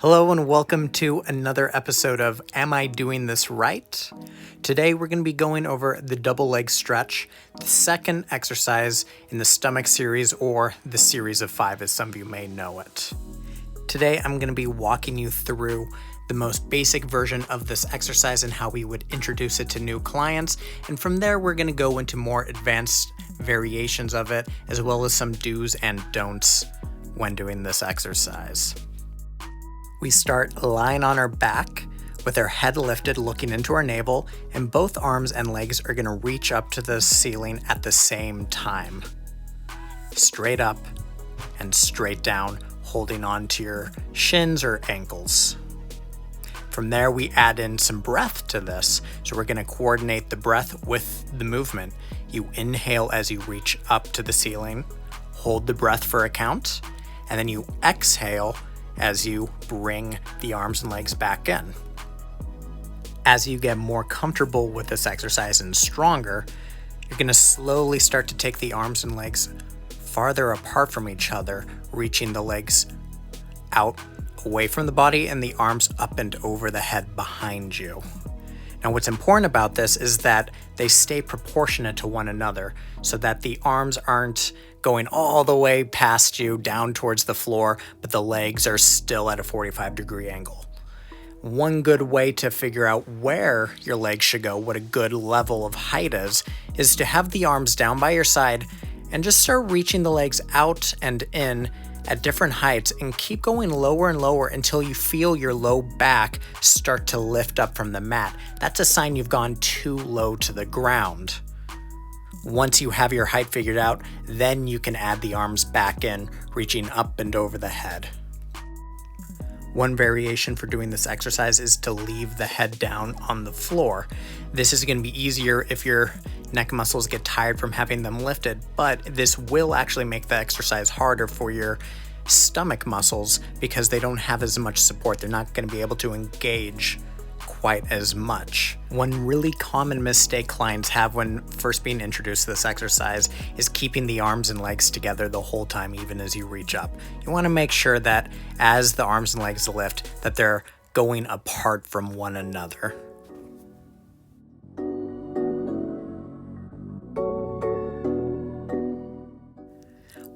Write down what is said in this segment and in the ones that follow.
Hello and welcome to another episode of Am I Doing This Right? Today we're going to be going over the double leg stretch, the second exercise in the stomach series, or the series of 5 as some of you may know it. Today I'm going to be walking you through the most basic version of this exercise and how we would introduce it to new clients, and from there we're going to go into more advanced variations of it, as well as some do's and don'ts when doing this exercise. We start lying on our back with our head lifted, looking into our navel, and both arms and legs are going to reach up to the ceiling at the same time. Straight up and straight down, holding on to your shins or ankles. From there, we add in some breath to this. So we're going to coordinate the breath with the movement. You inhale as you reach up to the ceiling, hold the breath for a count, and then you exhale as you bring the arms and legs back in. As you get more comfortable with this exercise and stronger, you're going to slowly start to take the arms and legs farther apart from each other, reaching the legs out away from the body and the arms up and over the head behind you. Now, what's important about this is that they stay proportionate to one another so that the arms aren't going all the way past you down towards the floor, but the legs are still at a 45-degree angle. One good way to figure out where your legs should go, what a good level of height is to have the arms down by your side and just start reaching the legs out and in at different heights and keep going lower and lower until you feel your low back start to lift up from the mat. That's a sign you've gone too low to the ground. Once you have your height figured out, then you can add the arms back in, reaching up and over the head. One variation for doing this exercise is to leave the head down on the floor. This is going to be easier if your neck muscles get tired from having them lifted, but this will actually make the exercise harder for your stomach muscles because they don't have as much support. They're not going to be able to engage quite as much. One really common mistake clients have when first being introduced to this exercise is keeping the arms and legs together the whole time, even as you reach up. You want to make sure that as the arms and legs lift, that they're going apart from one another.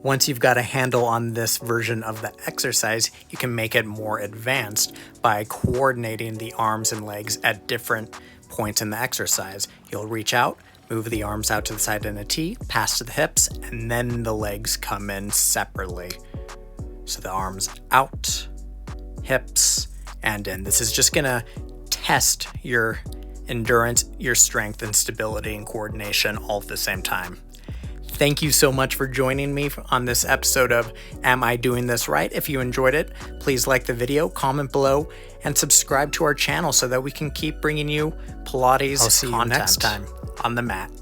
Once you've got a handle on this version of the exercise, you can make it more advanced by coordinating the arms and legs at different points in the exercise. You'll reach out, move the arms out to the side in a T, pass to the hips, and then the legs come in separately. So the arms out, hips, and in. This is just going to test your endurance, your strength, and stability and coordination all at the same time. Thank you so much for joining me on this episode of Am I Doing This Right? If you enjoyed it, please like the video, comment below, and subscribe to our channel so that we can keep bringing you Pilates content. I'll see you next time on the mat.